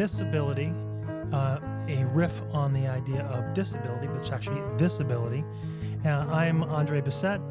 ThisAbility, a riff on the idea of disability, but it's actually ThisAbility. I'm Andre Bissett,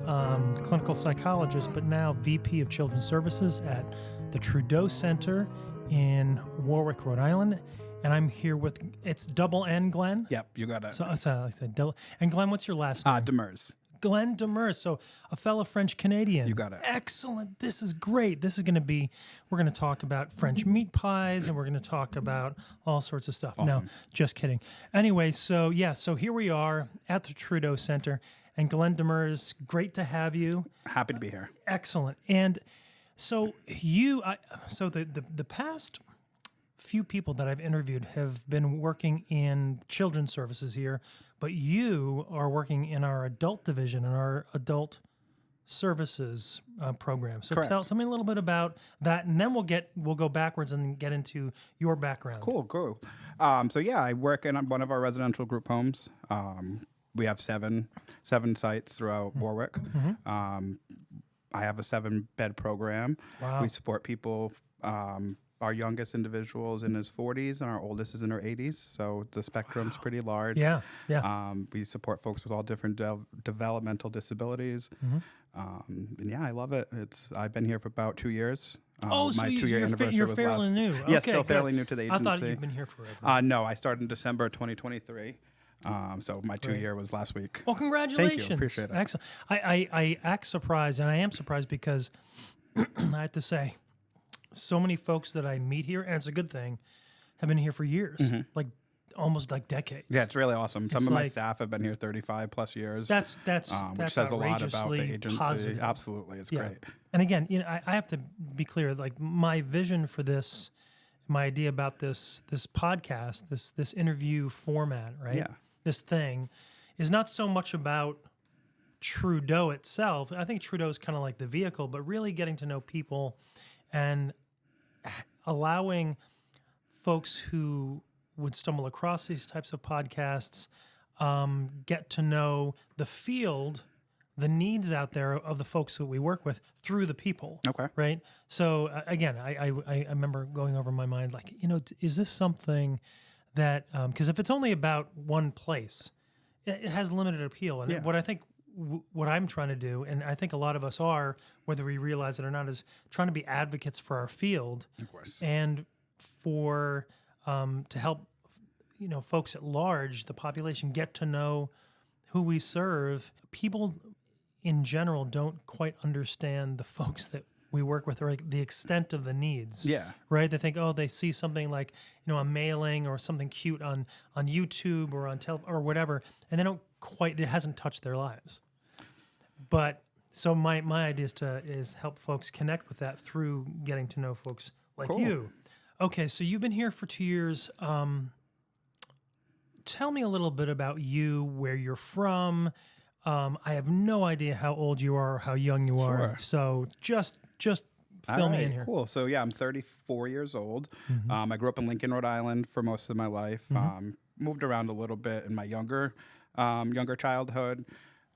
clinical psychologist, but now VP of Children's Services at the Trudeau Center in Warwick, Rhode Island. And I'm here with, it's double N, Glenn? Yep, you got it. So I said double. And Glenn, what's your last name? Demers. Glenn Demers, so a fellow French Canadian. You got it. Excellent. This is great. This is going to be, we're going to talk about French meat pies, and we're going to talk about all sorts of stuff. Awesome. No, just kidding. Anyway, so here we are at the Trudeau Center, and Glenn Demers, great to have you. Happy to be here. Excellent. And so the past few people that I've interviewed have been working in children's services here, but you are working in our adult division, in our adult services program. So tell me a little bit about that, and then we'll go backwards and get into your background. Cool. I work in one of our residential group homes. We have seven sites throughout Warwick. Mm-hmm. I have a 7-bed program. Wow. We support people. Our youngest individual is in his 40s, and our oldest is in her 80s. So the spectrum's pretty large. Yeah. We support folks with all different developmental disabilities. Mm-hmm. And yeah, I love it. I've been here for about 2 years. So my 2-year anniversary you're was fairly new. Yeah, Okay, still good. fairly new to the agency. I thought you'd been here forever. No, I started in December 2023. So my 2-year was last week. Well, congratulations. Thank you. Appreciate it. Excellent. I act surprised, and I am surprised because I have to say, so many folks that I meet here, and it's a good thing, have been here for years, like almost like decades. Yeah, it's really awesome. Some It's of my like- staff have been here 35 plus years. That's which says a lot about the outrageously agency. positive. Absolutely, it's great. And again, I have to be clear. Like my vision for this, my idea about this podcast, this interview format, right? Yeah. This thing is not so much about Trudeau itself. I think Trudeau is kind of like the vehicle, but really getting to know people and allowing folks who would stumble across these types of podcasts get to know the field, the needs out there of the folks that we work with through the people. Okay. Right. So again, I remember going over in my mind, like, is this something that, because if it's only about one place, it has limited appeal. And Yeah. what I think, what I'm trying to do, and I think a lot of us are, whether we realize it or not, is trying to be advocates for our field. Of course. And for to help folks at large, the population, get to know who we serve. People in general don't quite understand the folks that we work with, or like the extent of the needs. Yeah. Right? They think, they see something like a mailing or something cute on YouTube or on or whatever, and they don't quite, it hasn't touched their lives. But so my idea is help folks connect with that through getting to know folks like Cool. you. Okay, so you've been here for 2 years. Tell me a little bit about you, where you're from. I have no idea how old you are or how young you are. Sure. So just fill me in here. Cool. So yeah, I'm 34 years old. I grew up in Lincoln, Rhode Island for most of my life. Moved around a little bit in my younger childhood.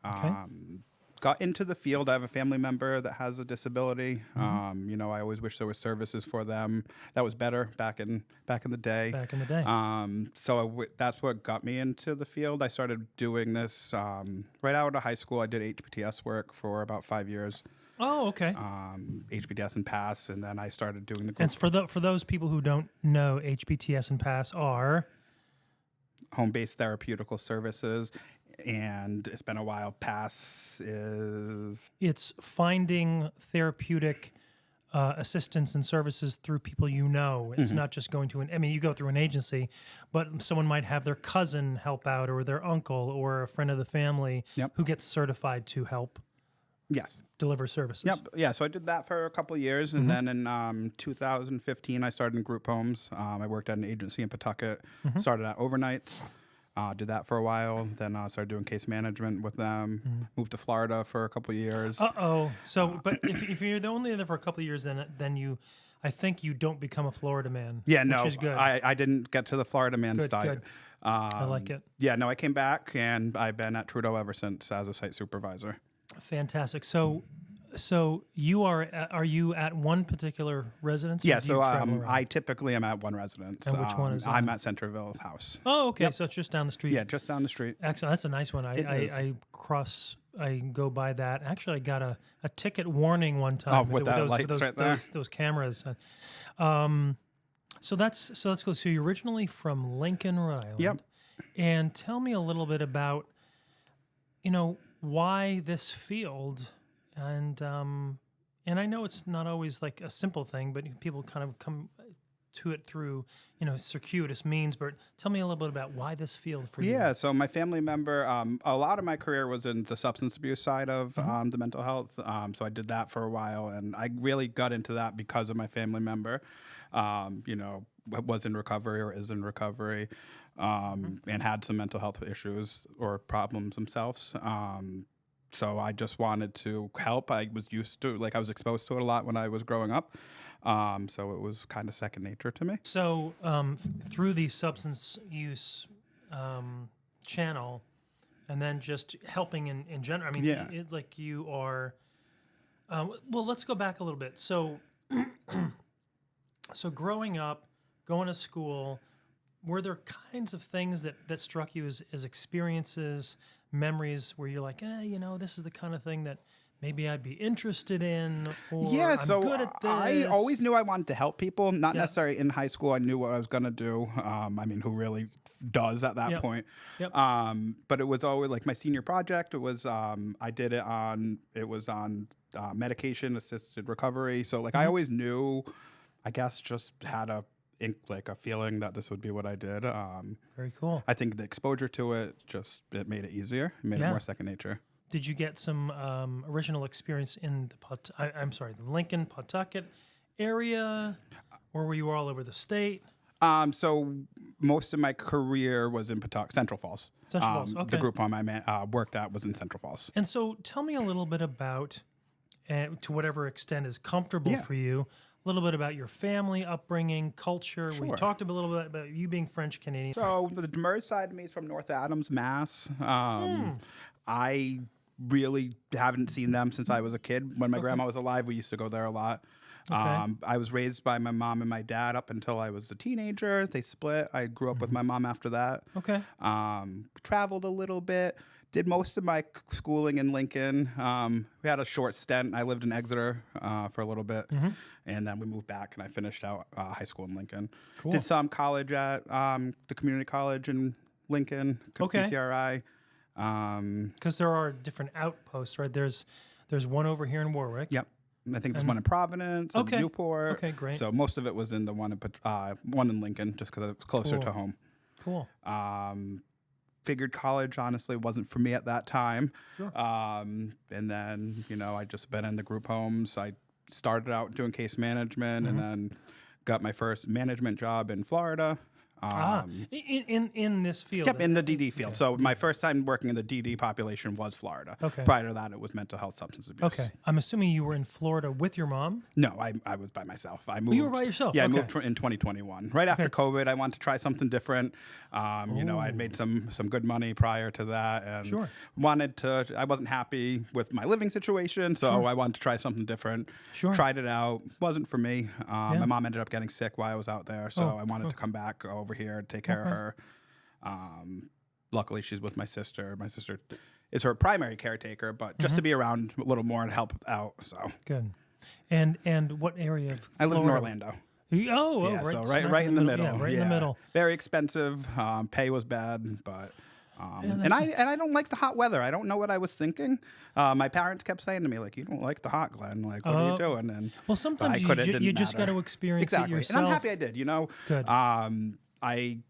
Okay. Got into the field. I have a family member that has a disability. I always wish there were services for them. That was better back in the day. Back in the day. That's what got me into the field. I started doing this right out of high school. I did HPTS work for about 5 years. Oh, okay. HPTS and PASS, and then I started doing the And for those people who don't know, HPTS and PASS are home-based therapeutical services. And it's been a while. PASS is... It's finding therapeutic assistance and services through people you know. It's not just going to you go through an agency, but someone might have their cousin help out, or their uncle, or a friend of the family who gets certified to help Yes. deliver services. Yep. Yeah, so I did that for a couple of years, and then in 2015, I started in group homes. I worked at an agency in Pawtucket, started at overnights. Did that for a while. Then started doing case management with them. Moved to Florida for a couple of years. So, but if you're only there for a couple of years, then I think you don't become a Florida man. Yeah, no, which is good. I didn't get to the Florida man style. Good. I like it. Yeah, no, I came back, and I've been at Trudeau ever since as a site supervisor. Fantastic. So So you are you at one particular residence? Or Yeah, do you so travel around? I typically am at one residence. And which one is I'm that? at Centerville House. Oh, okay. Yep. So it's just down the street. Yeah, just down the street. Excellent. That's a nice one. It is. I go by that. Actually, I got a ticket warning one Oh, time with that those, lights those, right there. those cameras. So that's cool. So you're originally from Lincoln, Rhode Island. Yep. And tell me a little bit about, why this field, and I know it's not always like a simple thing, but people kind of come to it through, circuitous means. But tell me a little bit about why this field for you. Yeah, so my family member, a lot of my career was in the substance abuse side of the mental health. So I did that for a while, and I really got into that because of my family member. Was in recovery or is in recovery, and had some mental health issues or problems themselves. So I just wanted to help. I was I was exposed to it a lot when I was growing up. So it was kind of second nature to me. So through the substance use channel, and then just helping in general. I mean, Yeah. it's like you are. Well, let's go back a little bit. So, so growing up, going to school, were there kinds of things that struck you as experiences, memories, where you're like, this is the kind of thing that maybe I'd be interested in, or Yeah, I'm so good at this. I always knew I wanted to help people. Not Yeah. necessarily in high school. I knew what I was going to do. Who really does at that Yep. point? Yep. But it was always like my senior project. It was I did it on medication assisted recovery. So I always knew. I guess just had a feeling that this would be what I did. Very cool. I think the exposure to it it made it easier. It made it Yeah. more second nature. Did you get some original experience in the Lincoln, Pawtucket area, or were you all over the state? So most of my career was in Central Falls. Central Falls, okay. The group home I worked at was in Central Falls. And so tell me a little bit about, to whatever extent is comfortable Yeah. for you, a little bit about your family, upbringing, culture. We Sure. talked a little bit about you being French Canadian. So the Demers side of me is from North Adams, Mass. I really haven't seen them since I was a kid. When my grandma was alive, we used to go there a lot. Okay. I was raised by my mom and my dad up until I was a teenager. They split. I grew up with my mom after that. Okay. Traveled a little bit. Did most of my schooling in Lincoln. We had a short stint. I lived in Exeter for a little bit, and then we moved back, and I finished out high school in Lincoln. Cool. Did some college at the community college in Lincoln, Okay. CCRI. Because there are different outposts, right? There's one over here in Warwick. Yep. I think there's one in Providence, and Okay. Newport. Okay, great. So most of it was in the one in Lincoln, just because it was closer Cool. to home. Cool. Figured college honestly wasn't for me at that time. Sure. And then, I just been in the group homes. I started out doing case management and then got my first management job in Florida. In this field. Yep, in the DD field. So my first time working in the DD population was Florida. Okay. Prior to that, it was mental health, substance abuse. Okay. I'm assuming you were in Florida with your mom. No, I was by myself. I moved. You were by yourself? Yeah, Okay. I moved in 2021. Right after COVID, I wanted to try something different. I had made some good money prior to that, and Sure. I wasn't happy with my living situation, so I wanted to try something different. Sure. Tried it out. Wasn't for me. My mom ended up getting sick while I was out there, so I wanted to come back over here and take care of her. Luckily, she's with my sister. My sister is her primary caretaker, but just to be around a little more and help out. So Good. And what area of I live in Florida? Orlando. Oh, Yeah, right, so smack right in the middle. Yeah, right in the middle. Very expensive. Pay was bad, but and that's I don't like the hot weather. I don't know what I was thinking. My parents kept saying to me like, "You don't like the hot, Glenn. Like, what are you doing?" And Well, sometimes I could. It you didn't just got matter. to experience Exactly. it yourself. And I'm happy I did. Good.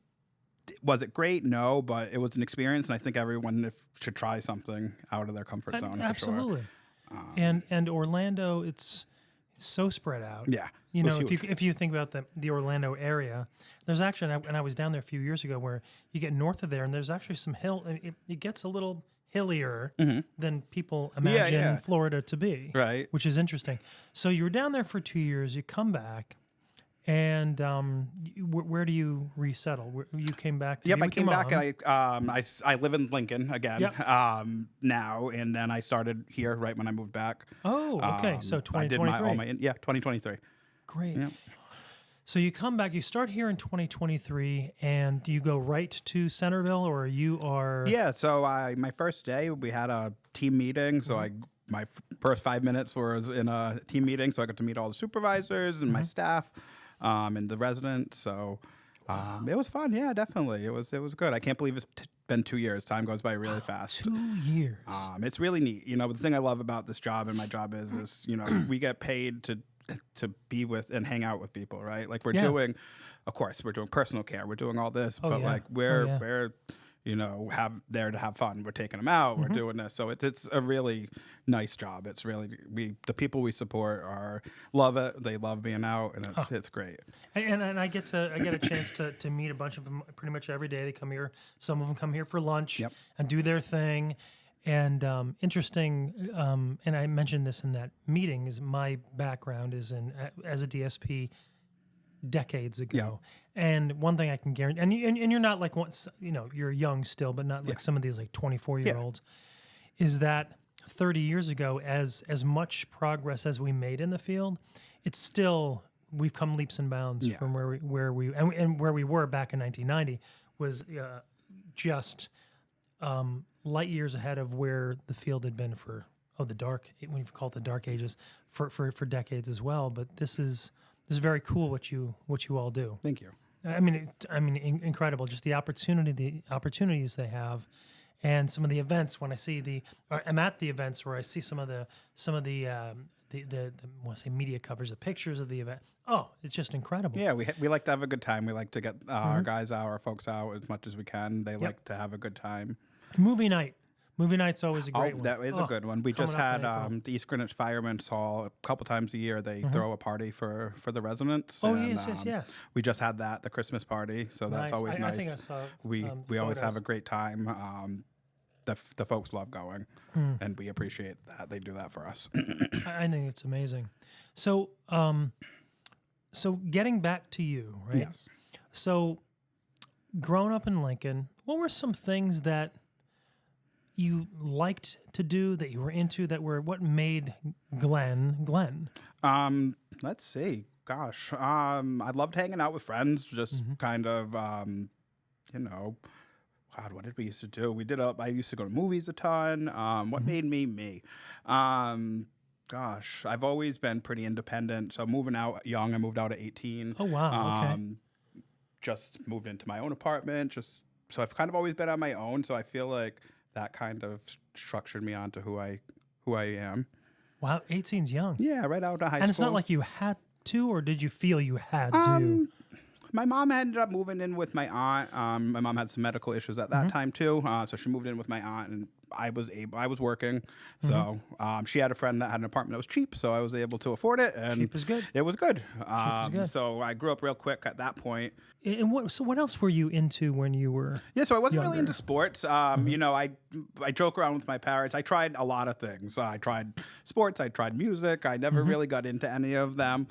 Was it great? No, but it was an experience, and I think everyone should try something out of their comfort zone. Absolutely. For sure. And Orlando, it's so spread out. Yeah, You it was know, huge. if you think about the Orlando area, there's actually, and I was down there a few years ago, where you get north of there, and there's actually some hill. It gets a little hillier than people imagine yeah. Florida to be. Right. Which is interesting. So you were down there for 2 years. You come back, And where do you resettle? You came back to Yep, be I with your came back mom. and I live in Lincoln again Yep. now, and then I started here right when I moved back. Oh, okay. So I did my 2023. 2023. Great. Yep. So you come back, you start here in 2023, and do you go right to Centerville, or you are? Yeah, so my first day we had a team meeting. So my first 5 minutes was in a team meeting, so I got to meet all the supervisors and my staff, and the residents. So it was fun. Yeah, definitely, it was good. I can't believe it's been 2 years. Time goes by really fast. 2 years. It's really neat. The thing I love about this job and my job is we get paid to be with and hang out with people, right? Like we're doing, of course, we're doing personal care, we're doing all this, but like we're have there to have fun. We're taking them out, we're doing this, so it's a really nice job. It's really the people we support love it. They love being out, and it's great. And I get a chance to meet a bunch of them pretty much every day. They come here. Some of them come here for lunch and do their thing. And interesting, and I mentioned this in that meeting, is my background is as a DSP decades ago. And one thing I can guarantee, and you're not like you're young still, but not like some of these like 24-year-olds, is that 30 years ago, as much progress as we made in the field, it's still, we've come leaps and bounds from where we were back in 1990 was just light years ahead of where the field had been for when you call it the dark ages for decades as well. But this is very cool what you all do. Thank you. I mean, incredible. Just the opportunities they have, and some of the events. When I see I'm at the events where I see some of the I want to say media covers, the pictures of the event. Oh, it's just incredible. Yeah, we like to have a good time. We like to get our guys out, our folks out as much as we can. They like to have a good time. Movie night's always a great one. That is a good one. We just had the East Greenwich Firemen's Hall a couple times a year. They throw a party for the residents. Oh, and, yes. We just had the Christmas party, so that's always nice. I think I saw. We always have a great time. The folks love going, and we appreciate that they do that for us. I think it's amazing. So, so getting back to you, right? Yes. So, growing up in Lincoln, what were some things that you liked to do, that you were into, what made Glenn? Let's see. Gosh, I loved hanging out with friends. Just kind of, God, what did we used to do? I used to go to movies a ton. What made me? Gosh, I've always been pretty independent. So moving out young, I moved out at 18. Oh, wow. Okay. Just moved into my own apartment. So I've kind of always been on my own. So I feel like that kind of structured me onto who I am. Wow, 18's young. Yeah, right out of high school. And it's not like you had to, or did you feel you had to? My mom ended up moving in with my aunt. My mom had some medical issues at that time too, so she moved in with my aunt, and I was working. So she had a friend that had an apartment that was cheap, so I was able to afford it. And Cheap is good. It was good. Good. So I grew up real quick at that point. And what else were you into when you were? Yeah, so I wasn't younger? really into sports. I joke around with my parents. I tried a lot of things. I tried sports. I tried music. I never really got into any of them.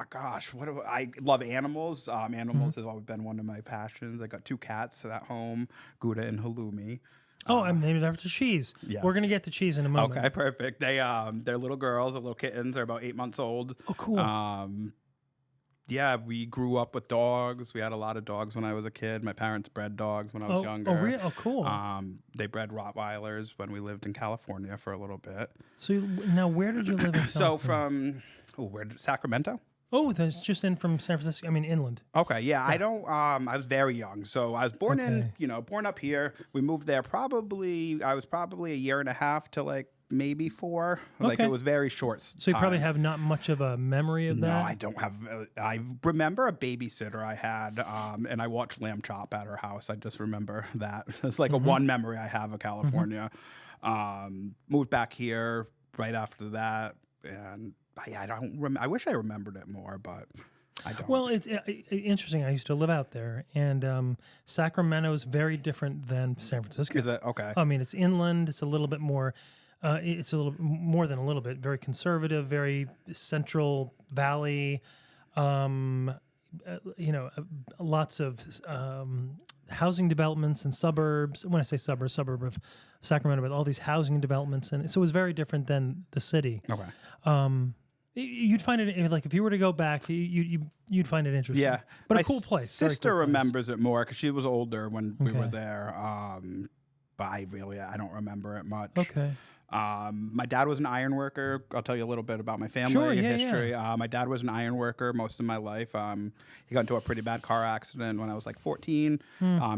Gosh, I love animals. Animals has always been one of my passions. I got 2 cats at home, Gouda and Halloumi. Oh, I'm named after cheese. Yeah. We're gonna get to cheese in a moment. Okay, perfect. They're little girls, they're little kittens. They're about 8 months old. Oh, cool. Yeah, we grew up with dogs. We had a lot of dogs when I was a kid. My parents bred dogs when I was younger. Oh, really? Oh, cool. They bred Rottweilers when we lived in California for a little bit. So now, where did you live in California? Sacramento? Oh, that's just in from San Francisco. I mean, inland. Okay, yeah. I don't. I was very young, so I was born born up here. We moved there I was probably a year and a half to like maybe 4. Like it was very short. So you probably have not much of a memory of that. No, I don't have. I remember a babysitter I had, and I watched Lamb Chop at her house. I just remember that. It's like a one memory I have of California. Moved back here right after that, and. I don't. I wish I remembered it more, but I don't. Well, it's interesting. I used to live out there, and Sacramento is very different than San Francisco. Is it okay? I mean, it's inland. It's a little bit more It's a little more than a little bit, very conservative, very Central Valley. Lots of housing developments and suburbs. When I say suburb of Sacramento, but all these housing developments, and so it was very different than the city. Okay. You'd find it like if you were to go back, you'd find it interesting. Yeah, but my a cool place. Very sister cool place. remembers it more because she was older when we were Okay. there. But I don't remember it much. Okay. My dad was an iron worker. I'll tell you a little bit about my family Sure, yeah, history. My dad was an iron worker most of my life. He got into a pretty bad car accident when I was like 14.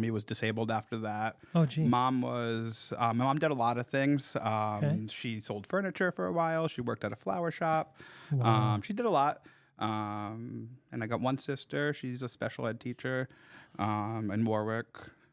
He was disabled after that. Oh, gee. My mom did a lot of things. Okay. She sold furniture for a while. She worked at a flower shop. Wow. She did a lot. And I got one sister. She's a special ed teacher in Warwick.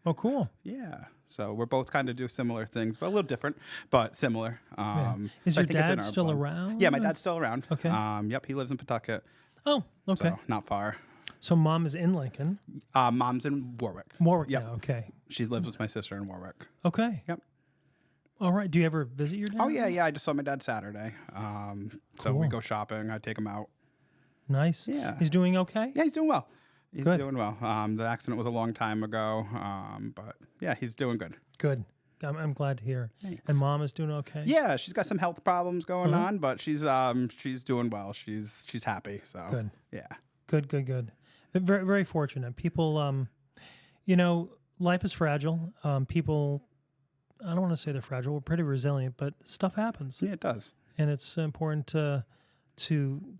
Oh, cool. Yeah. So we're both kind of do similar things, but a little different, but similar. Is so I your think it's in dad our still blood. around? Yeah, my dad's still around. Okay. Yep, he lives in Pawtucket. Oh, okay. So not far. So mom is in Lincoln. Mom's in Warwick. Warwick Yep. now. Okay. She lives with my sister in Warwick. Okay. Yep. All right. Do you ever visit your dad? Oh, yeah. I just saw my dad Saturday. So we Cool. go shopping. I take him out. Nice. Yeah. He's doing okay? Yeah, he's doing well. He's Good. doing well. The accident was a long time ago. But yeah, he's doing good. Good. I'm glad to hear. Thanks. And mom is doing okay? Yeah, she's got some health problems going on, but she's doing well. She's happy. So Good. Yeah. Good. Very, very fortunate. People, life is fragile. People, I don't want to say they're fragile. We're pretty resilient, but stuff happens. Yeah, it does. And it's important to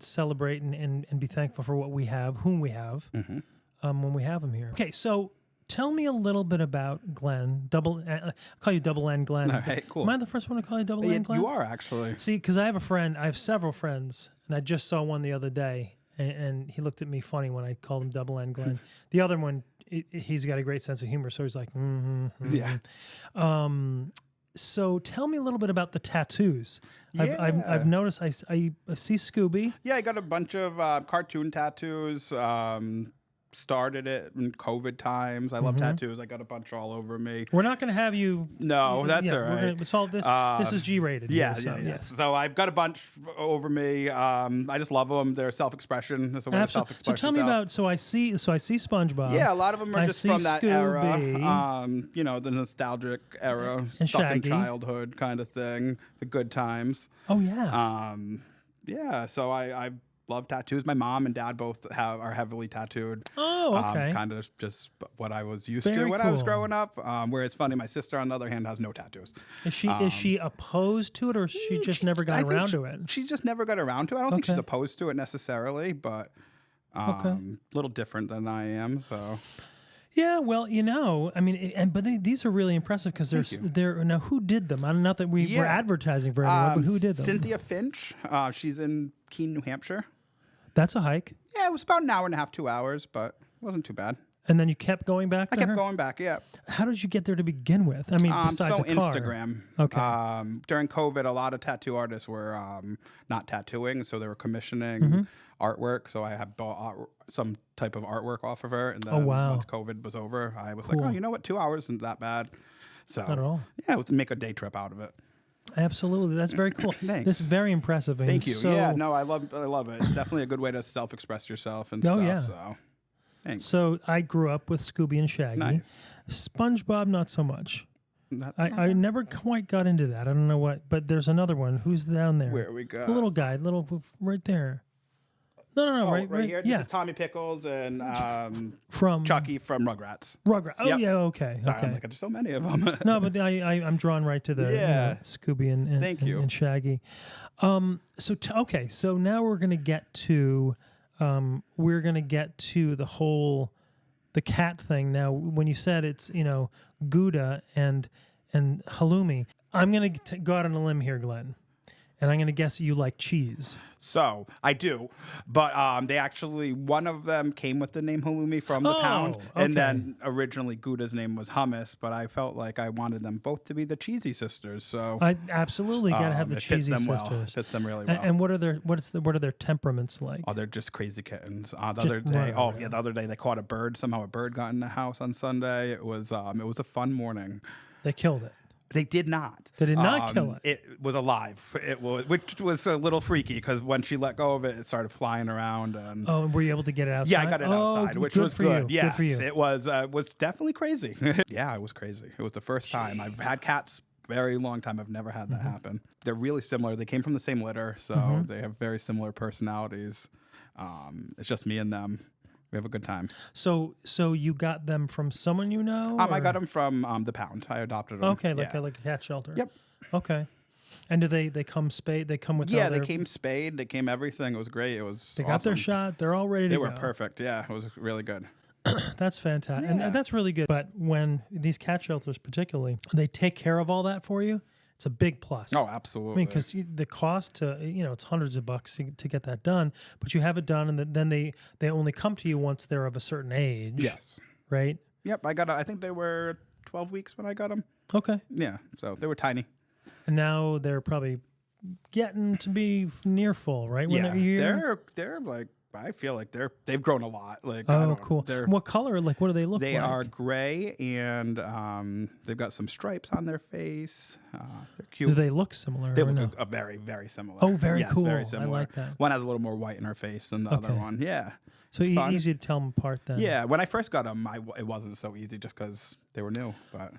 celebrate and be thankful for what we have, whom we have, when we have them here. Okay, so tell me a little bit about Glenn. I'll call you Double N Glenn. All right, cool. Am I the first one to call you Double N Glenn? You are actually. See, because I have several friends, and I just saw one the other day, and he looked at me funny when I called him Double N Glenn. The other one, he's got a great sense of humor, so he's like, Yeah. So tell me a little bit about the tattoos. Yeah. I've noticed I see Scooby. Yeah, I got a bunch of cartoon tattoos. Started it in COVID times. I love tattoos. I got a bunch all over me. We're not going to have you. No, that's all We're right. going to solve this. This is G-rated. Yeah, here, yeah. So I've got a bunch over me. I just love them. They're self-expression. It's a way to Absolutely. So self-express tell me yourself. about. So I see SpongeBob. Yeah, a lot of them are I just see from that era. Scooby. The nostalgic era, And stuck Shaggy. in childhood kind of thing. The good times. Oh yeah. Yeah, so I love tattoos. My mom and dad both are heavily tattooed. Oh, okay. It's kind of just what I was used Very to when I was cool. growing up. Whereas funny, my sister on the other hand has no tattoos. Is she opposed to it, or she just never got I think around to it? She just never got around to it. I don't think she's Okay. opposed to it necessarily, but a little different than I am. So Yeah, well, I mean, these are really impressive because they're now. Who did them? I don't know that we're Yeah. advertising for anyone, but who did them? Cynthia Finch. She's in Keene, New Hampshire. That's a hike. Yeah, it was about an hour and a half, 2 hours, but it wasn't too bad. And then you kept going back. I to kept her? going back. Yeah. How did you get there to begin with? I mean, besides So a car. Instagram. Okay. During COVID, a lot of tattoo artists were not tattooing, so they were commissioning artwork. So I had bought some type of artwork off of her, and then wow. once COVID was over, I was Cool. like, oh, you know what? 2 hours isn't that bad. So Not at all. Yeah, let's make a day trip out of it. Absolutely, that's very cool. Thanks. This is very impressive. And Thank you. So, Yeah, no, I love it. It's definitely a good way to self-express yourself and stuff. yeah. So thanks. So I grew up with Scooby and Shaggy. Nice. SpongeBob, not so much. That's I never quite got into that. I don't know what, but there's another one. Who's down there? where we go. The little guy, right there. No, right right here. Yeah, This is Tommy Pickles and from Chucky from Rugrats. Rugrats. Oh Yep. yeah, okay, Sorry, okay. I'm like, there's so many of them. No, but I'm drawn right to the Yeah. Scooby and Thank you. and Shaggy. So now we're gonna get to the cat thing. Now, when you said it's Gouda and halloumi, I'm gonna go out on a limb here, Glenn, and I'm gonna guess you like cheese. So I do, but they actually, one of them came with the name halloumi from the pound, and okay. then originally Gouda's name was hummus, but I felt like I wanted them both to be the cheesy sisters. So I absolutely gotta have the it fits cheesy them well. sisters. Fits them really well. And what are their temperaments like? Oh, they're just crazy kittens. The other day, right. The other day they caught a bird. Somehow a bird got in the house on Sunday. It was a fun morning. They killed it. They did not. They did not kill it. It was alive. It was, which was a little freaky because when she let go of it, it started flying around. And Oh, were you able to get it outside? yeah, I got it outside, which was for good. You. Yes, Good for you. it was definitely crazy. Yeah, it was crazy. It was the first time I've had cats. Very long time. I've never had that happen. They're really similar. They came from the same litter, so they have very similar personalities. It's just me and them. We have a good time. So you got them from someone you know? I got them from the pound. I adopted them. Okay, like a cat shelter. Yep. Okay. And do they come spayed? They come with yeah, they came spayed. They came everything. It was great. It was They got their shot. They're all ready to go. They were perfect. Yeah, it was really good. That's fantastic. And that's really good. But when these cat shelters particularly, they take care of all that for you, it's a big plus. Oh, I absolutely. mean, because the cost to, it's hundreds of bucks to get that done, but you have it done, and then they only come to you once they're of a certain age. Yes. Right? Yep, I think they were 12 weeks when I got them. Okay. Yeah, so they were tiny. And now they're probably getting to be near full, right? When Yeah, they're a year? they're like, I feel like they've grown a lot. Like, Oh, cool. What color? Like, what do they look like? They are gray, and they've got some stripes on their face. They're cute. Do they look similar? They or look no? very, very similar. Oh, very yes, cool. Very similar. I like that. One has a little more white in her face than the other one. Yeah. So It's fun. easy to tell them apart then. Yeah. When I first got them, it wasn't so easy just because they were new. But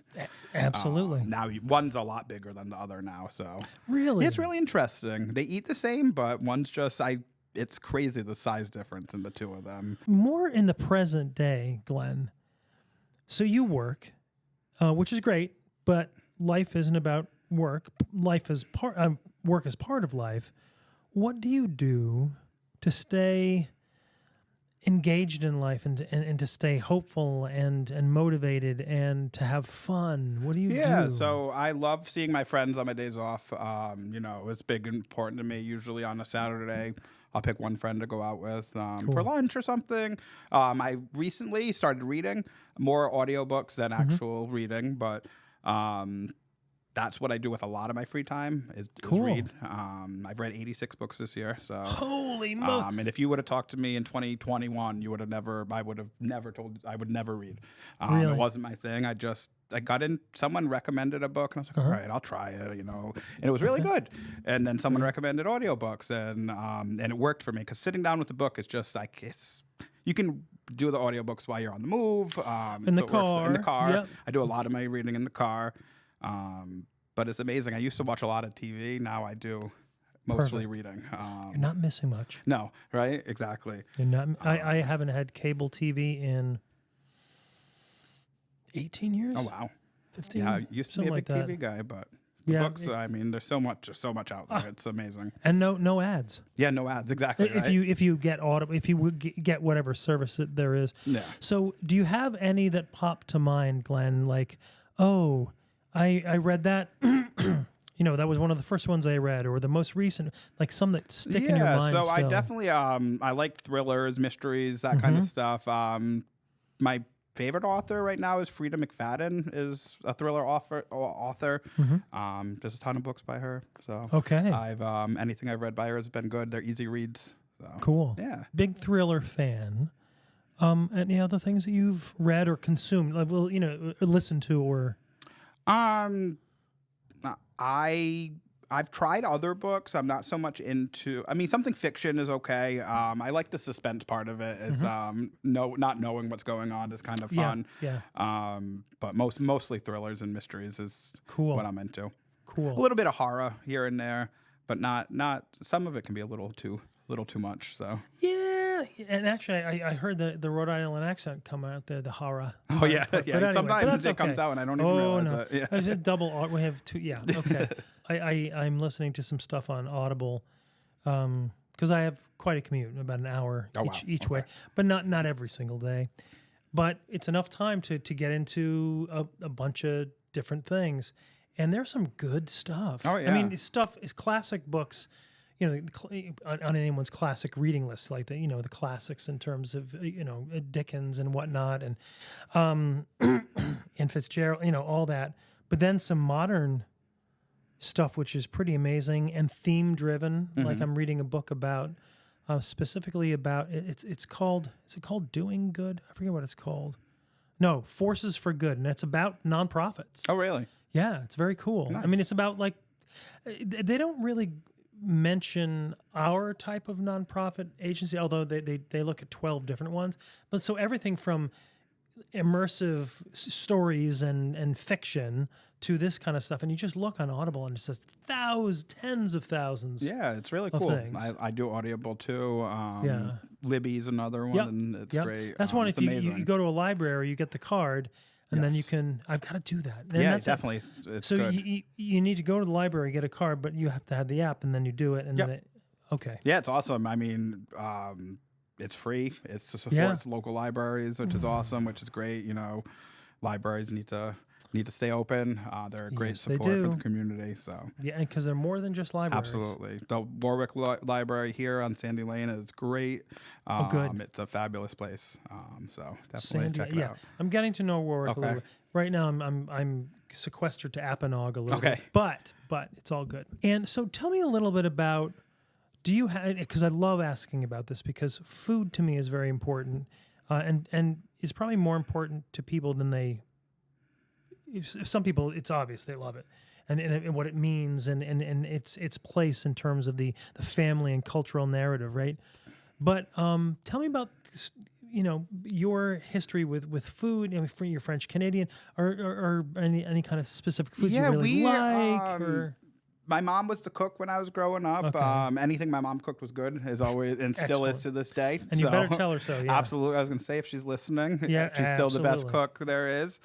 Absolutely. now one's a lot bigger than the other now. So Really? it's really interesting. They eat the same, but one's just It's crazy the size difference in the two of them. More in the present day, Glenn. So you work, which is great, but life isn't about work. Life is work is part of life. What do you do to stay engaged in life and to stay hopeful and motivated and to have fun? What do you do? Yeah, so I love seeing my friends on my days off. It's big and important to me. Usually on a Saturday, I'll pick one friend to go out with for lunch or something. I recently started reading more audiobooks than actual reading, but that's what I do with a lot of my free time is read. I've read 86 books this year. So holy moly! And if you would have talked to me in 2021, I would have never told. I would never read. Really? It wasn't my thing. I got in. Someone recommended a book, and I was like, all right, I'll try it. And it was really good. And then someone recommended audiobooks, and it worked for me because sitting down with the book is just like you can do the audiobooks while you're on the move. In the car. Yep. I do a lot of my reading in the car. But it's amazing. I used to watch a lot of TV. Now I do mostly reading. You're not missing much. No, right? Exactly. You're not. I haven't had cable TV in 18 years. Oh wow. 15. Yeah, I used to be a big like TV guy, but Yeah, books. I mean, there's so much out there. It's amazing. And no ads. Yeah, no ads. Exactly. If right? you get Audible, if you would get whatever service that there is. Yeah. So do you have any that pop to mind, Glenn? Like, oh, I read that. That was one of the first ones I read, or the most recent, like some that stick in your mind. So still. I definitely I like thrillers, mysteries, that kind of stuff. My favorite author right now is Frida McFadden, is a thriller author. There's a ton of books by her. So okay, I've anything I've read by her has been good. They're easy reads. So, cool. Yeah. Big thriller fan. Any other things that you've read or consumed, like, well, listened to, or I've tried other books. I'm not so much into. I mean, something fiction is okay. I like the suspense part of it. Is not knowing what's going on is kind of fun. Yeah. But mostly thrillers and mysteries is cool. what I'm into. Cool. A little bit of horror here and there, but not. Some of it can be a little too much. So yeah, and actually, I heard the Rhode Island accent come out there, the horror. Oh yeah, but anyway, sometimes it comes out and I don't even realize it. Yeah. It's a double. We have two. Yeah. Okay. I'm listening to some stuff on Audible, because I have quite a commute, about an hour each way, but not every single day. But it's enough time to get into a bunch of different things, and there's some good stuff. Oh yeah. I mean, stuff is classic books. On anyone's classic reading list, like the classics in terms of Dickens and whatnot, and and Fitzgerald, all that. But then some modern stuff, which is pretty amazing and theme driven. Like I'm reading a book about specifically about it's called Doing Good? I forget what it's called. No, Forces for Good, and it's about nonprofits. Oh really? Yeah, it's very cool. I mean, Nice. it's about like they don't really mention our type of nonprofit agency, although they look at 12 different ones. But so everything from immersive stories and fiction to this kind of stuff, and you just look on Audible and it says tens of thousands. Yeah, it's really of cool. things. I do Audible too. Yeah. Libby's another one, Yep. and it's Yep. great. That's one. It's If you amazing. go to a library, you get the card, and then you Yes. can. I've got to do that. And Yeah, that's it. definitely. It's So good. you need to go to the library, get a card, but you have to have the app, and then you do it, and Yep. then okay. Yeah, it's awesome. I mean, it's free. It's to support local libraries, which is awesome, which is great. You know, libraries need to stay open. They're a great Yes, they support for do. the community. So Yeah, because they're more than just libraries. absolutely, the Warwick Library here on Sandy Lane is great. Good. It's a fabulous place. So definitely Sandy, check it yeah, out. I'm getting to know Warwick a Okay. little bit. Right now, I'm sequestered to Apponaug a little Okay. bit, but it's all good. And so, tell me a little bit about. Do you have? Because I love asking about this because food to me is very important, and is probably more important to people than they. If some people, it's obvious they love it, and what it means, and its place in terms of the family and cultural narrative, right? But tell me about your history with food. I mean, for your French Canadian, or any kind of specific foods Yeah, you really we, like, or My mom was the cook when I was growing up. Okay. Anything my mom cooked was good, as always, and still is Excellent. to this day. and you better tell her so. Yeah, Absolutely. I was going to say, if she's listening, Yeah, she's still the best absolutely. cook there is.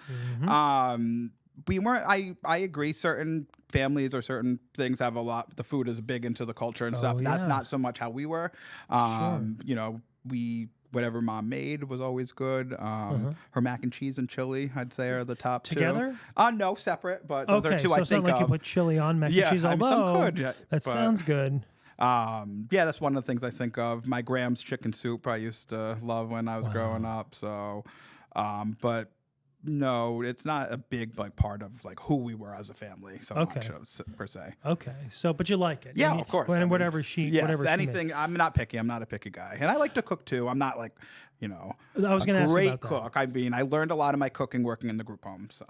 Mhm. We weren't, I agree, certain families or certain things have a lot, the food is big into the culture and stuff. That's yeah. not so much how we were. You know, whatever mom made was always good. Her mac and cheese and chili, I'd say, are the top Together? two. No, separate, but those Okay, are two so I it's think not like you of. put chili on mac Yeah, and cheese, I mean, some although could, yeah, that but- sounds good. Yeah, that's one of the things I think of. My Graham's chicken soup I used to love when I was growing up. So, but no, it's not a big part of who we were as a family so Okay. much per se. Okay, so but you like it, Yeah, And of course. And I mean, whatever she, yes, whatever she made. anything. I'm not picky. I'm not a picky guy, and I like to cook too. I'm not I was a going to ask you great about that. cook. I mean, I learned a lot of my cooking working in the group homes.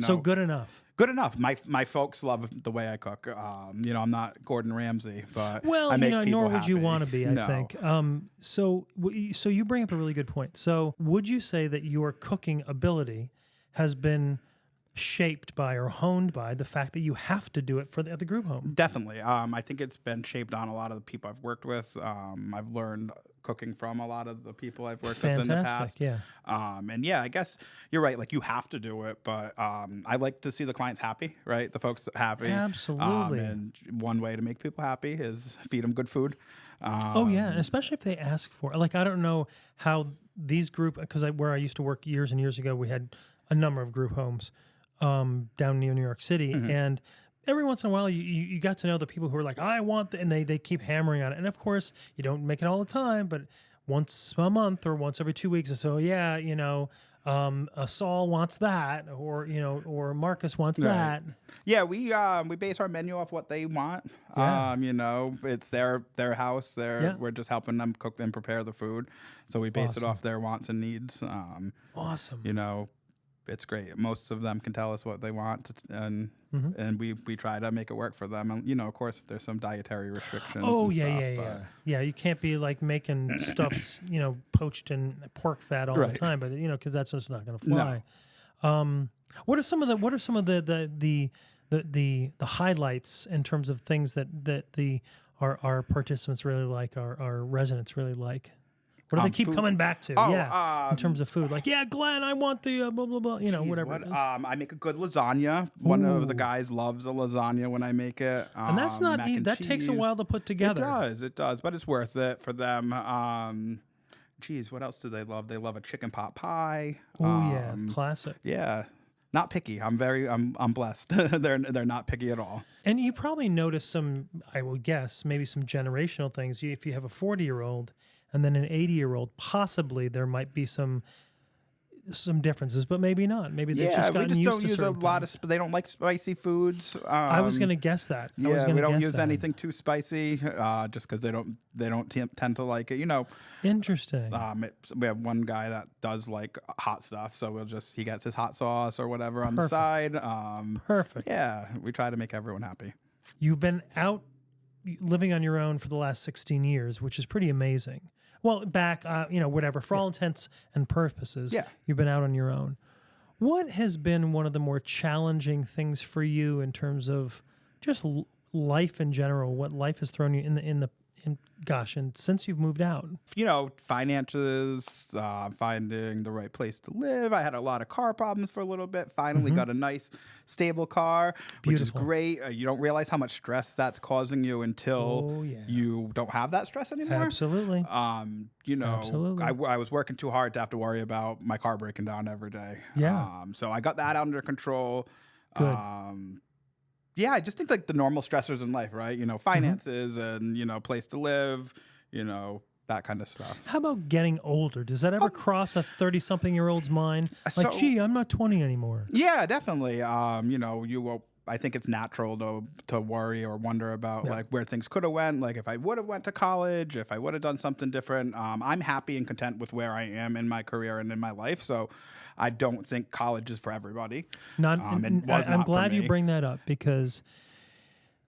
So good enough. Good enough. My folks love the way I cook. I'm not Gordon Ramsay, but Well, I make people nor would you happy. want to be, I No. think. So you bring up a really good point. So would you say that your cooking ability has been shaped by or honed by the fact that you have to do it at the group home? Definitely. I think it's been shaped on a lot of the people I've worked with. I've learned cooking from a lot of the people I've worked with in the past. Yeah. And yeah, I guess you're right. You have to do it, but I like to see the clients happy, right? The folks happy. Absolutely. And one way to make people happy is feed them good food. Oh yeah, and especially if they ask for it. I don't know how these because where I used to work years and years ago, we had a number of group homes down near New York City, and every once in a while you got to know the people who are like, I want and they keep hammering on it. And of course, you don't make it all the time, but once a month or once every 2 weeks, and so yeah, Saul wants that, or Marcus wants that. Yeah, we base our menu off what they want. Yeah. It's their house. Yeah. We're just helping them cook and prepare the food. So we base it Awesome. off their wants and needs. Awesome. It's great. Most of them can tell us what they want, and we try to make it work for them. And of course, if there's some dietary restrictions. Oh and yeah, stuff, yeah. Yeah, you can't be making stuff, poached in pork fat all the Right. time, but because that's just not going to fly. What are some of the highlights in terms of things that our participants really like, our residents really like? What do they keep food. coming back to? Oh, in terms of food, Glenn, I want the blah blah blah. Jeez, Whatever it is. I make a good lasagna. One of the Ooh. guys loves a lasagna when I make it. And that's not mac easy. and That takes a cheese. while to put together. It does, but it's worth it for them. What else do they love? They love a chicken pot pie. Oh yeah, classic. Yeah, not picky. I'm blessed. They're not picky at all. And you probably notice some, I would guess, maybe some generational things. If you have a 40-year-old and then an 80-year-old, possibly there might be some some differences, but maybe not. Maybe they've Yeah, just we gotten just used don't to use a certain lot things. of. They don't like spicy foods. I was going to guess that. I was Yeah, gonna we don't guess use that. anything too spicy, just because they don't tend to like it. You know, Interesting. we have one guy that does like hot stuff, so he gets his hot sauce or whatever on the Perfect. side. Perfect. Yeah, we try to make everyone happy. You've been out living on your own for the last 16 years, which is pretty amazing. Well, back, whatever, for all intents and purposes, Yeah. you've been out on your own. What has been one of the more challenging things for you in terms of just life in general? What life has thrown you and since you've moved out? You know, finances, finding the right place to live. I had a lot of car problems for a little bit. Finally got a nice, stable car, which is Beautiful. great. You don't realize how much stress that's causing you until Oh, yeah. you don't have that stress anymore. Absolutely. Absolutely. Absolutely. I was working too hard to have to worry about my car breaking down every day. Yeah. So I got that under control. Good. Yeah, I just think like the normal stressors in life, right? You know, finances and, place to live, that kind of stuff. How about getting older? Does that ever cross a 30-something-year-old's mind? Like, gee, I'm not 20 anymore. Yeah, definitely. I think it's natural to worry or wonder about like where things could have went. Like if I would have went to college, if I would have done something different. I'm happy and content with where I am in my career and in my life. So I don't think college is for everybody. I'm glad you bring that up, because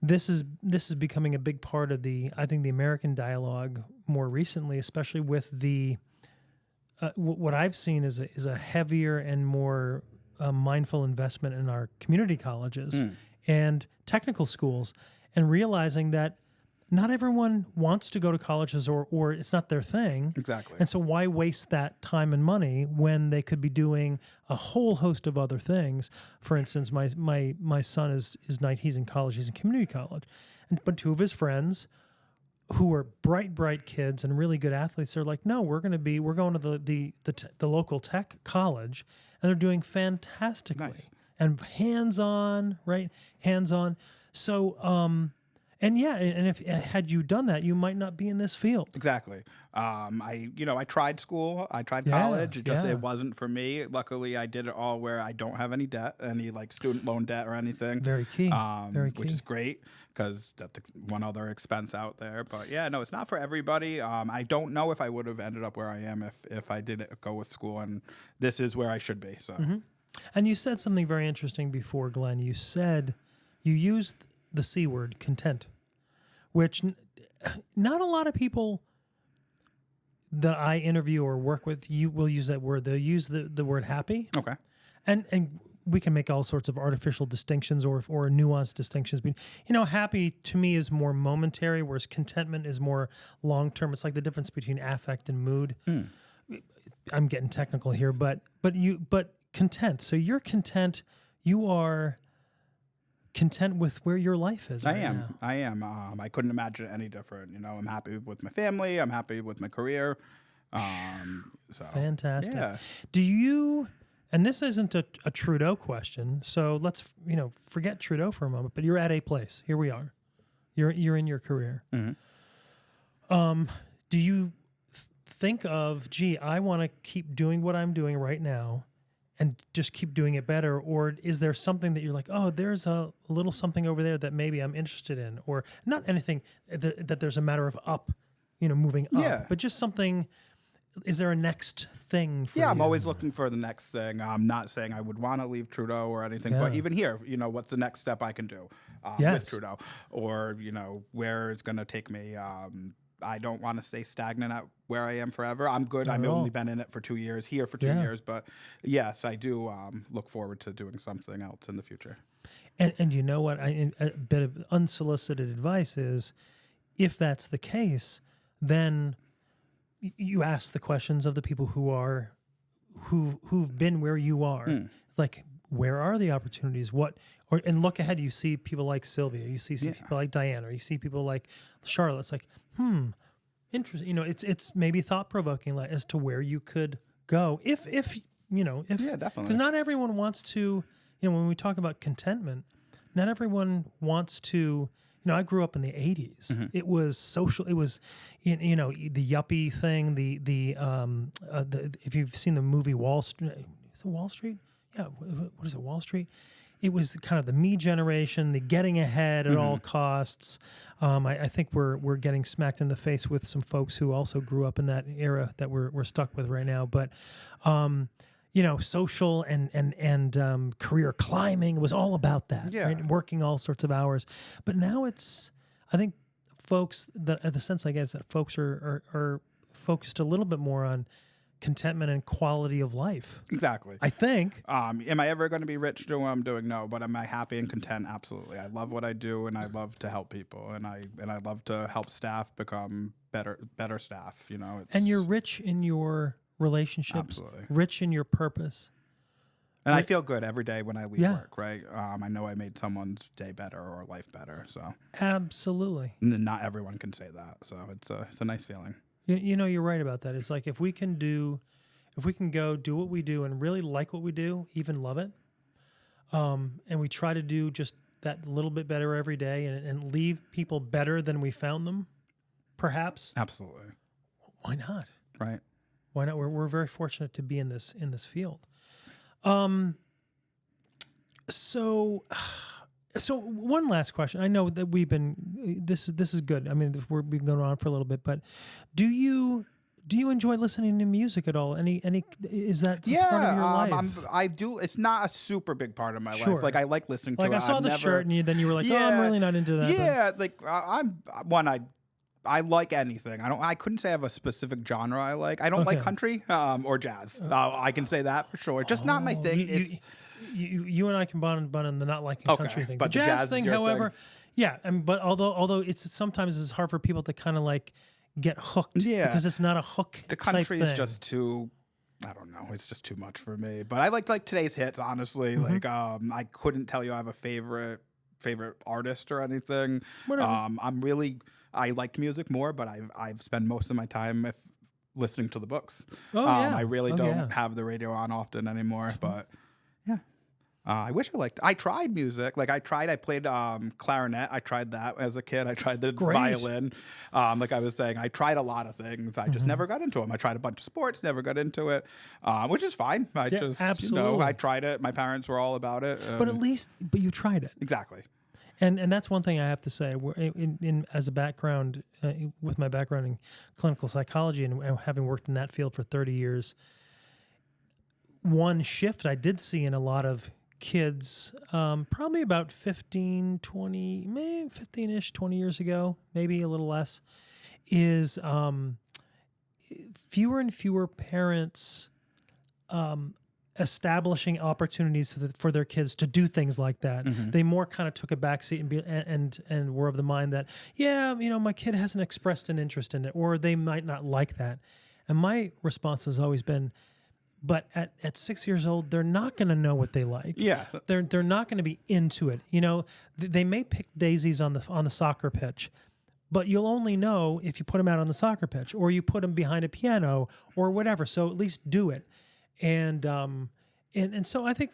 this is becoming a big part of the American dialogue more recently, especially with the what I've seen is a heavier and more mindful investment in our community colleges and technical schools, and realizing that not everyone wants to go to colleges or it's not their thing. Exactly. And so why waste that time and money when they could be doing a whole host of other things? For instance, my son is he's in college, he's in community college. But two of his friends who are bright kids and really good athletes are like, no, we're going to the local tech college, and they're doing fantastically. Nice. And hands-on, right? Hands-on. So, and if had you done that, you might not be in this field. Exactly. I tried school. I tried Yeah, college. yeah. It wasn't for me. Luckily, I did it all where I don't have any debt, any like student loan debt or anything. Very key. Very key. Which is great because that's one other expense out there. But yeah, no, it's not for everybody. I don't know if I would have ended up where I am if I didn't go with school, and this is where I should be. So. And you said something very interesting before, Glenn. You said you used the C word, content, which not a lot of people that I interview or work with will use that word. They'll use the word happy. Okay. And we can make all sorts of artificial distinctions or nuanced distinctions. But, happy to me is more momentary, whereas contentment is more long-term. It's like the difference between affect and mood. I'm getting technical here, but content. So you're content. You are content with where your life is. I am. I couldn't imagine it any different. I'm happy with my family. I'm happy with my career. So Fantastic. Yeah. Do you? And this isn't a Trudeau question, so let's forget Trudeau for a moment. But you're at a place. Here we are. You're in your career. Do you think of, gee, I want to keep doing what I'm doing right now, and just keep doing it better? Or is there something that you're like, oh, there's a little something over there that maybe I'm interested in? Or not anything that there's a matter of moving up, Yeah. but just something. Is there a next thing for you? Yeah, I'm always looking for the next thing. I'm not saying I would want to leave Trudeau or anything, but even here, what's the next step I can do with Trudeau? Or, where it's going to take me. I don't want to stay stagnant at where I am forever. I'm good. I've only been in it for 2 years, here for 2 years. But yes, I do look forward to doing something else in the future. And you know what? A bit of unsolicited advice is, if that's the case, then you ask the questions of the people who've been where you are. It's like, where are the opportunities? And look ahead. You see people like Sylvia. You see people like Diana. You see people like Charlotte. It's like, interesting. It's maybe thought provoking as to where you could go if Yeah, definitely. Because not everyone wants to. When we talk about contentment, not everyone wants to I grew up in the 80s. It was social. It was, the yuppie thing. If you've seen the movie Wall Street, is it Wall Street? Yeah. What is it? Wall Street. It was kind of the me generation, the getting ahead at all costs. I think we're getting smacked in the face with some folks who also grew up in that era that we're stuck with right now. But social and career climbing was all about that. Yeah. Right? Working all sorts of hours. But now I think folks, the sense I get is that folks are focused a little bit more on contentment and quality of life. Exactly. I think. Am I ever going to be rich doing what I'm doing? No, but am I happy and content? Absolutely. I love what I do, and I love to help people, and I love to help staff become better staff. And you're rich in your relationships. Absolutely. Rich in your purpose. And I feel good every day when I leave Yeah. work, right? I know I made someone's day better or life better. So Absolutely. and then not everyone can say that. So it's a nice feeling. You're right about that. It's like if we can go do what we do and really like what we do, even love it, and we try to do just that little bit better every day and leave people better than we found them, perhaps. Absolutely. Why not? Right. Why not? We're very fortunate to be in this field. So one last question. I know that this is good. I mean, we've been going on for a little bit, but do you enjoy listening to music at all? Is that part of your life? I do. It's not a super big part of my Sure. life. Like I like listening to it. I saw the shirt and then you were like, oh, I'm really not into that. Yeah, I like anything. I couldn't say I have a specific genre I like. I don't like country or jazz. I can say that for sure. Just not my thing. You and I can bond on the not liking country thing. But the jazz thing, your however, thing. yeah. But although sometimes it's hard for people to kind of like get hooked. Yeah. Because it's not a hook. The country type is thing. just too. I don't know. It's just too much for me. But I like today's hits. Honestly, like I couldn't tell you I have a favorite artist or anything. Whatever. I liked music more, but I've spent most of my time listening to the books. Oh, yeah. I really don't have the radio on often anymore, but yeah. I wish I tried music. Like I played clarinet. I tried that as a kid. I tried the violin. Like I was saying, I tried a lot of things. I just never got into them. I tried a bunch of sports, never got into it, which is fine. Absolutely. I tried it. My parents were all about it. But you tried it. Exactly. And that's one thing I have to say. As a background, with my background in clinical psychology and having worked in that field for 30 years, one shift I did see in a lot of kids, probably about 15-ish, 20 years ago, maybe a little less, is fewer and fewer parents establishing opportunities for their kids to do things like that. They more kind of took a backseat and were of the mind that, my kid hasn't expressed an interest in it, or they might not like that. And my response has always been, but at 6 years old, they're not going to know what they like. Yeah, they're not going to be into it. They may pick daisies on the soccer pitch, but you'll only know if you put them out on the soccer pitch or you put them behind a piano or whatever. So at least do it. And so I think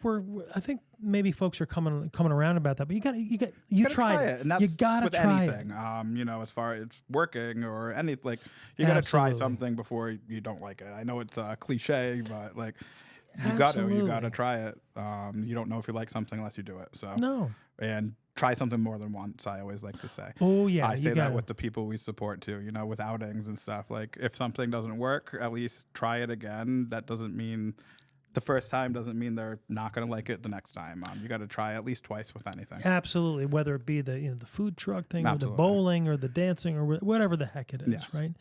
maybe folks are coming around about that, but you tried it. And that's you gotta with try anything. it. As far as working or anything, you gotta try something before you don't like it. I know it's a cliche, but like you gotta try it. You don't know if you like something unless you do it. So no. And try something more than once, I always like to say. Oh yeah. I say that with the people we support too, with outings and stuff. Like if something doesn't work, at least try it again. That doesn't mean the first time doesn't mean they're not going to like it the next time. You got to try at least twice with anything. Absolutely. Whether it be the food truck thing Absolutely. or the bowling or the dancing or whatever the heck it is, Yes. right?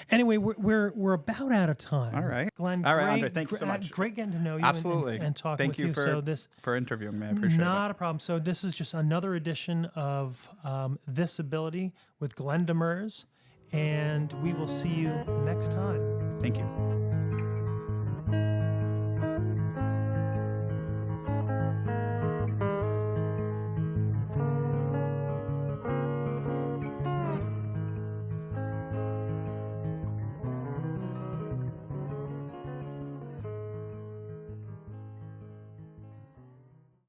Anyway, we're about out of time. All right. Glenn, All right, Andre, thank you so much. Great getting to know you Absolutely. and talking Thank with you. For interviewing me. I appreciate it. Not a problem. So this is just another edition of ThisAbility with Glenn Demers, and we will see you next time. Thank you.